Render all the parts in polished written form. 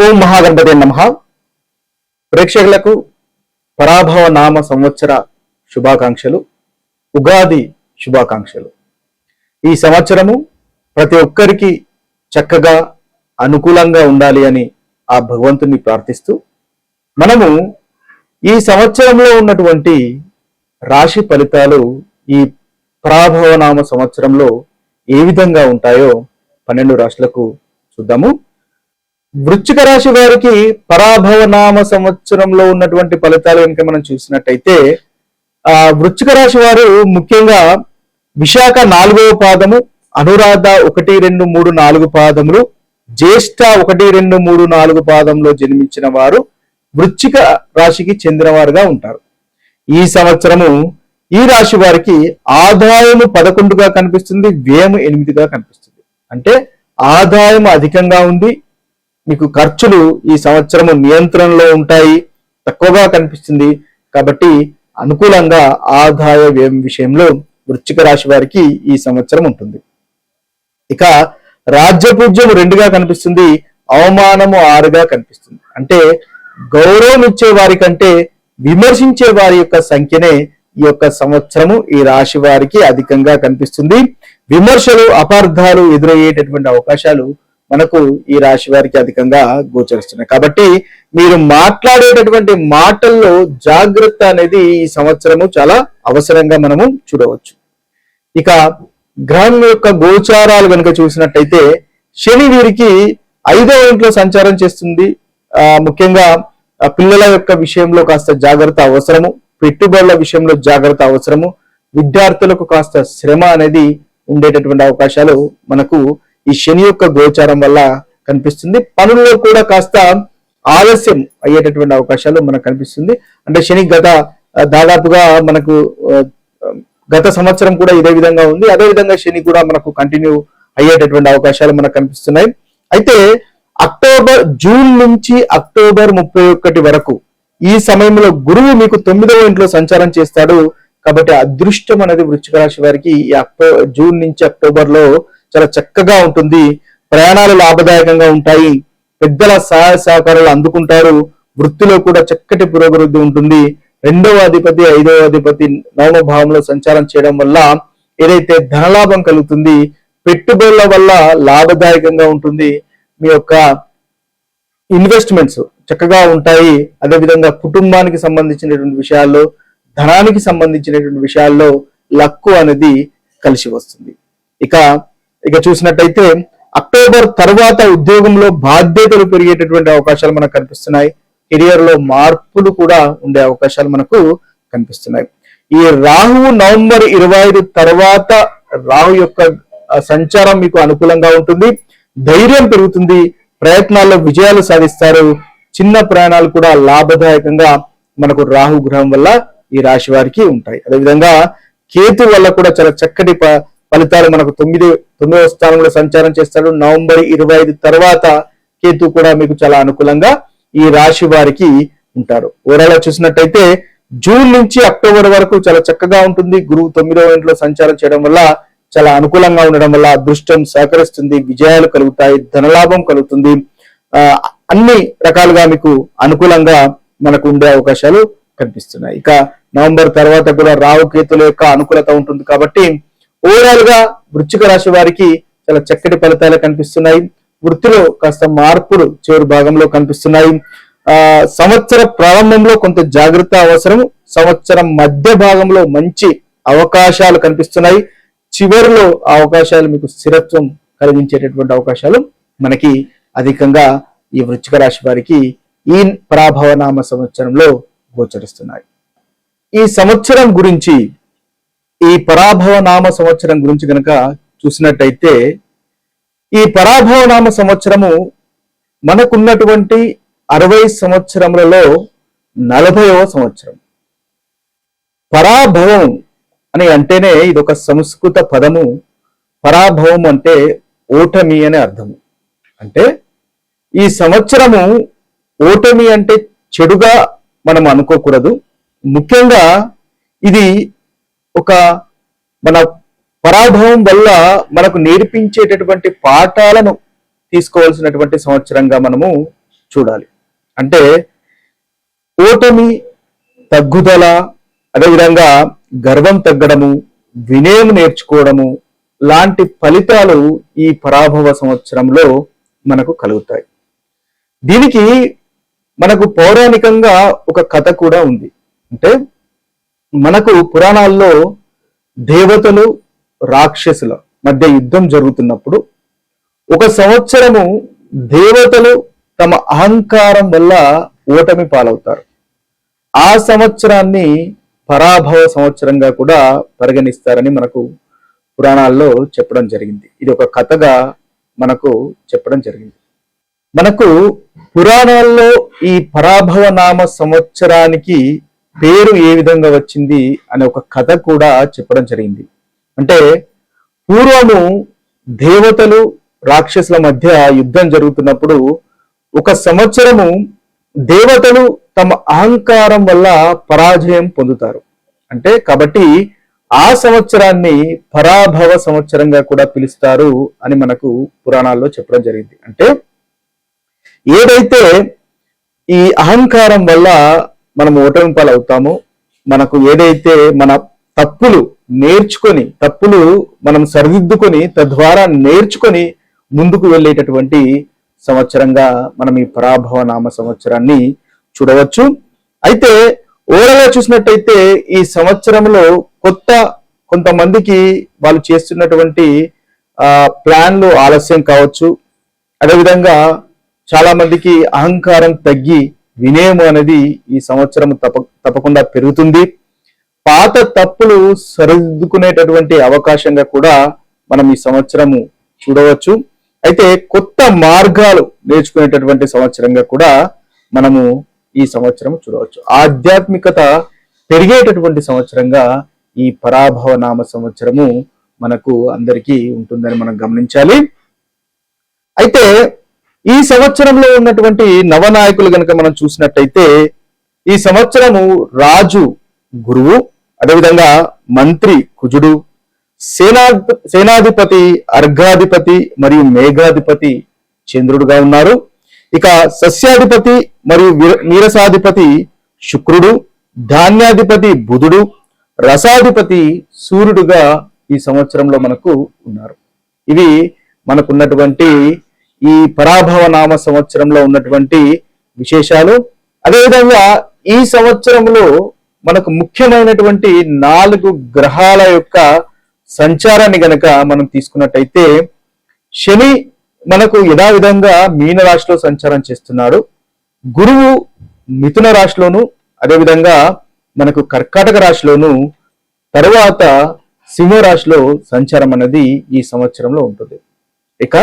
ఓం మహాగణపతి నమః. ప్రేక్షకులకు పరాభవ నామ సంవత్సర శుభాకాంక్షలు, ఉగాది శుభాకాంక్షలు. ఈ సంవత్సరము ప్రతి ఒక్కరికి చక్కగా అనుకూలంగా ఉండాలి అని ఆ భగవంతుని ప్రార్థిస్తూ మనము ఈ సంవత్సరంలో ఉన్నటువంటి రాశి ఫలితాలు ఈ పరాభవ నామ సంవత్సరంలో ఏ విధంగా ఉంటాయో 12 రాశులకు చూద్దాము. వృశ్చిక రాశి వారికి పరాభవ నామ సంవత్సరంలో ఉన్నటువంటి ఫలితాలు కనుక మనం చూసినట్టయితే వృశ్చిక రాశి వారు ముఖ్యంగా విశాఖ 4వ పాదము, అనురాధ 1, 2, 3, 4 పాదములు, జ్యేష్ఠ 1, 2, 3, 4 పాదంలో జన్మించిన వారు వృశ్చిక రాశికి చెందినవారుగా ఉంటారు. ఈ సంవత్సరము ఈ రాశి వారికి ఆదాయము 11గా కనిపిస్తుంది, వ్యయము 8గా కనిపిస్తుంది. అంటే ఆదాయం అధికంగా ఉంది, మీకు ఖర్చులు ఈ సంవత్సరము నియంత్రణలో ఉంటాయి, తక్కువగా కనిపిస్తుంది. కాబట్టి అనుకూలంగా ఆదాయ వ్యయం విషయంలో వృశ్చిక రాశి వారికి ఈ సంవత్సరం ఉంటుంది. ఇక రాజ్యపూజ్యం 2గా కనిపిస్తుంది, అవమానము 6గా కనిపిస్తుంది. అంటే గౌరవం ఇచ్చే వారి కంటే విమర్శించే వారి యొక్క సంఖ్యనే ఈ యొక్క సంవత్సరము ఈ రాశి వారికి అధికంగా కనిపిస్తుంది. విమర్శలు, అపార్థాలు ఎదురయ్యేటటువంటి అవకాశాలు మనకు ఈ రాశి వారికి అధికంగా గోచరిస్తున్నాయి. కాబట్టి మీరు మాట్లాడేటటువంటి మాటల్లో జాగ్రత్త అనేది ఈ సంవత్సరము చాలా అవసరంగా మనము చూడవచ్చు. ఇక గ్రహం యొక్క గోచారాలు కనుక చూసినట్టయితే శని వీరికి 5వ ఇంట్లో సంచారం చేస్తుంది. ముఖ్యంగా పిల్లల యొక్క విషయంలో కాస్త జాగ్రత్త అవసరము, పెట్టుబడుల విషయంలో జాగ్రత్త అవసరము, విద్యార్థులకు కాస్త శ్రమ అనేది ఉండేటటువంటి అవకాశాలు మనకు ఈ శని యొక్క గోచారం వల్ల కనిపిస్తుంది. పనుల్లో కూడా కాస్త ఆలస్యం అయ్యేటటువంటి అవకాశాలు మనకు కనిపిస్తుంది. అంటే శని దాదాపుగా మనకు గత సంవత్సరం కూడా ఇదే విధంగా ఉంది, అదే విధంగా శని కూడా మనకు కంటిన్యూ అయ్యేటటువంటి అవకాశాలు మనకు కనిపిస్తున్నాయి. అయితే జూన్ నుంచి అక్టోబర్ 31 వరకు ఈ సమయంలో గురువు మీకు 9వ ఇంట్లో సంచారం చేస్తాడు. కాబట్టి అదృష్టం అనేది వృశ్చిక రాశి వారికి ఈ జూన్ నుంచి అక్టోబర్ లో చాలా చక్కగా ఉంటుంది. ప్రయాణాలు లాభదాయకంగా ఉంటాయి, పెద్దల సహాయ సహకారాలు అందుకుంటారు, వృత్తిలో కూడా చక్కటి పురోగతి ఉంటుంది. 2వ అధిపతి 5వ అధిపతి 9వ భావంలో సంచారం చేయడం వల్ల ఏదైతే ధనలాభం కలుగుతుంది, పెట్టుబడుల వల్ల లాభదాయకంగా ఉంటుంది, మీ యొక్క ఇన్వెస్ట్మెంట్స్ చక్కగా ఉంటాయి. అదేవిధంగా కుటుంబానికి సంబంధించినటువంటి విషయాల్లో, ధనానికి సంబంధించినటువంటి విషయాల్లో లక్కు అనేది కలిసి వస్తుంది. ఇక చూసినట్టయితే అక్టోబర్ తర్వాత ఉద్యోగంలో బాధ్యతలు పెరిగేటటువంటి అవకాశాలు మనకు కనిపిస్తున్నాయి. కెరియర్ లో మార్పులు కూడా ఉండే అవకాశాలు మనకు కనిపిస్తున్నాయి. ఈ రాహువు నవంబర్ 25 తర్వాత రాహు యొక్క సంచారం మీకు అనుకూలంగా ఉంటుంది. ధైర్యం పెరుగుతుంది, ప్రయత్నాల్లో విజయాలు సాధిస్తారు. చిన్న ప్రయాణాలు కూడా లాభదాయకంగా మనకు రాహు గ్రహం వల్ల ఈ రాశి వారికి ఉంటాయి. అదేవిధంగా కేతు వల్ల కూడా చాలా చక్కటి ఫలితాలు మనకు 9వ స్థానంలో సంచారం చేస్తాడు. నవంబర్ 25 తర్వాత కేతు కూడా మీకు చాలా అనుకూలంగా ఈ రాశి వారికి ఉంటారు. ఓవరాల్ చూసినట్టయితే జూన్ నుంచి అక్టోబర్ వరకు చాలా చక్కగా ఉంటుంది. గురువు 9వ ఇంట్లో సంచారం చేయడం వల్ల చాలా అనుకూలంగా ఉండడం వల్ల అదృష్టం సహకరిస్తుంది, విజయాలు కలుగుతాయి, ధనలాభం కలుగుతుంది. అన్ని రకాలుగా మీకు అనుకూలంగా మనకు ఉండే అవకాశాలు కనిపిస్తున్నాయి. ఇక నవంబర్ తర్వాత కూడా రాహు కేతుల యొక్క అనుకూలత ఉంటుంది. కాబట్టి ఓవరాల్ గా వృశ్చిక రాశి వారికి చాలా చక్కటి ఫలితాలు కనిపిస్తున్నాయి. వృత్తిలో కాస్త మార్పులు చివరి భాగంలో కనిపిస్తున్నాయి. సంవత్సర ప్రారంభంలో కొంత జాగ్రత్త అవసరం, సంవత్సరం మధ్య భాగంలో మంచి అవకాశాలు కనిపిస్తున్నాయి. చివరిలో ఆ అవకాశాలు మీకు స్థిరత్వం కలిగించేటటువంటి అవకాశాలు మనకి అధికంగా ఈ వృశ్చిక రాశి వారికి ఈ పరాభవనామ సంవత్సరంలో గోచరిస్తున్నాయి. ఈ సంవత్సరం గురించి, ఈ పరాభవనామ సంవత్సరం గురించి కనుక చూసినట్టయితే ఈ పరాభవనామ సంవత్సరము మనకున్నటువంటి 60 సంవత్సరములలో 40వ సంవత్సరం. పరాభవం అని అంటేనే ఇది ఒక సంస్కృత పదము. పరాభవం అంటే ఓటమి అనే అర్థము. అంటే ఈ సంవత్సరము ఓటమి అంటే చెడుగా మనం అనుకోకూడదు. ముఖ్యంగా ఇది ఒక మన పరాభవం వల్ల మనకు నేర్పించేటటువంటి పాఠాలను తీసుకోవాల్సినటువంటి సంవత్సరంగా మనము చూడాలి. అంటే ఓటమి, తగ్గుదల, అదేవిధంగా గర్వం తగ్గడము, వినయం నేర్చుకోవడము లాంటి ఫలితాలు ఈ పరాభవ సంవత్సరంలో మనకు కలుగుతాయి. దీనికి మనకు పౌరాణికంగా ఒక కథ కూడా ఉంది. అంటే మనకు పురాణాల్లో దేవతలు రాక్షసుల మధ్య యుద్ధం జరుగుతున్నప్పుడు ఒక సంవత్సరము దేవతలు తమ అహంకారం వల్ల ఓటమి పాలవుతారు. ఆ సంవత్సరాన్ని పరాభవ సంవత్సరంగా కూడా పరిగణిస్తారని మనకు పురాణాల్లో చెప్పడం జరిగింది. ఇది ఒక కథగా మనకు చెప్పడం జరిగింది. మనకు పురాణాల్లో ఈ పరాభవ నామ సంవత్సరానికి పేరు ఏ విధంగా వచ్చింది అనే ఒక కథ కూడా చెప్పడం జరిగింది. అంటే పూర్వము దేవతలు రాక్షసుల మధ్య యుద్ధం జరుగుతున్నప్పుడు ఒక సంవత్సరము దేవతలు తమ అహంకారం వల్ల పరాజయం పొందుతారు. అంటే కాబట్టి ఆ సంవత్సరాన్ని పరాభవ సంవత్సరంగా కూడా పిలుస్తారు అని మనకు పురాణాల్లో చెప్పడం జరిగింది. అంటే ఏదైతే ఈ అహంకారం వల్ల మనం ఓటమి పాలవుతామో, మనకు ఏదైతే మన తప్పులు నేర్చుకొని, తప్పులు మనం సరిదిద్దుకొని తద్వారా నేర్చుకొని ముందుకు వెళ్ళేటటువంటి సంవత్సరంగా మనం ఈ పరాభవ నామ సంవత్సరాన్ని చూడవచ్చు. అయితే ఓవరాల్గా చూసినట్టయితే ఈ సంవత్సరంలో కొంతమందికి వాళ్ళు చేస్తున్నటువంటి ప్లాన్లు ఆలస్యం కావచ్చు. అదేవిధంగా చాలా మందికి అహంకారం తగ్గి వినయం అనేది ఈ సంవత్సరం తప్పకుండా పెరుగుతుంది. పాత తప్పులు సరిదిద్దుకునేటటువంటి అవకాశంగా కూడా మనం ఈ సంవత్సరము చూడవచ్చు. అయితే కొత్త మార్గాలు నేర్చుకునేటటువంటి సంవత్సరంగా కూడా మనము ఈ సంవత్సరం చూడవచ్చు. ఆధ్యాత్మికత పెరిగేటటువంటి సంవత్సరంగా ఈ పరాభవ నామ సంవత్సరము మనకు అందరికీ ఉంటుందని మనం గమనించాలి. అయితే ఈ సంవత్సరంలో ఉన్నటువంటి నవనాయకులు గనక మనం చూసినట్టయితే ఈ సంవత్సరము రాజు గురువు, అదేవిధంగా మంత్రి కుజుడు, సేనాధిపతి అర్ఘాధిపతి మరియు మేఘాధిపతి చంద్రుడుగా ఉన్నారు. ఇక సస్యాధిపతి మరియు నీరసాధిపతి శుక్రుడు, ధాన్యాధిపతి బుధుడు, రసాధిపతి సూర్యుడుగా ఈ సంవత్సరంలో మనకు ఉన్నారు. ఇవి మనకున్నటువంటి ఈ పరాభవ నామ సంవత్సరంలో ఉన్నటువంటి విశేషాలు. అదేవిధంగా ఈ సంవత్సరంలో మనకు ముఖ్యమైనటువంటి 4 గ్రహాల యొక్క సంచారాన్ని గనక మనం తీసుకున్నట్టయితే శని మనకు యథావిధంగా మీన రాశిలో సంచారం చేస్తున్నాడు. గురువు మిథున రాశిలోను, అదేవిధంగా మనకు కర్కాటక రాశిలోను, తరువాత సింహ రాశిలో సంచారం అనేది ఈ సంవత్సరంలో ఉంటుంది. ఇక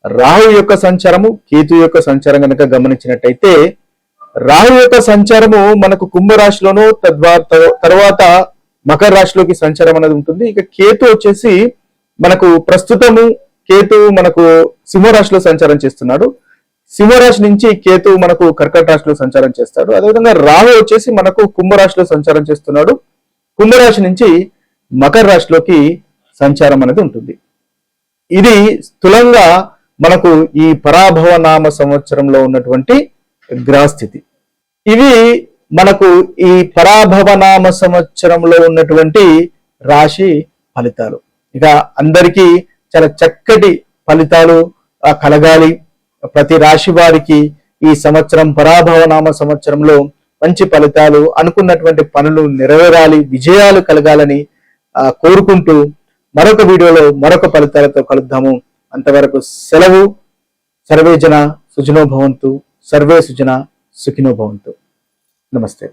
రాహు యొక్క సంచారము, కేతు యొక్క సంచారం కనుక గమనించినట్టయితే రాహు యొక్క సంచారము మనకు కుంభరాశిలోను, తర్వాత మకర రాశిలోకి సంచారం అనేది ఉంటుంది. ఇక కేతు వచ్చేసి మనకు ప్రస్తుతము మనకు సింహరాశిలో సంచారం చేస్తున్నాడు. సింహరాశి నుంచి కేతు మనకు కర్కట రాశిలో సంచారం చేస్తాడు. అదేవిధంగా రాహు వచ్చేసి మనకు కుంభరాశిలో సంచారం చేస్తున్నాడు. కుంభరాశి నుంచి మకర రాశిలోకి సంచారం అనేది ఉంటుంది. ఇది స్థూలంగా మనకు ఈ పరాభవ నామ సంవత్సరంలో ఉన్నటువంటి గ్రహస్థితి. ఇవి మనకు ఈ పరాభవ నామ సంవత్సరంలో ఉన్నటువంటి రాశి ఫలితాలు. ఇక అందరికీ చాలా చక్కటి ఫలితాలు కలగాలి. ప్రతి రాశి వారికి ఈ సంవత్సరం పరాభవ నామ సంవత్సరంలో మంచి ఫలితాలు, అనుకున్నటువంటి పనులు నెరవేరాలి, విజయాలు కలగాలని కోరుకుంటూ మరొక వీడియోలో మరొక ఫలితాలతో కలుద్దాము. అంతవరకు సెలవు. సర్వే జన సుజనో భవంతు, సర్వే సుజన సుఖినో భవంతు. నమస్తే.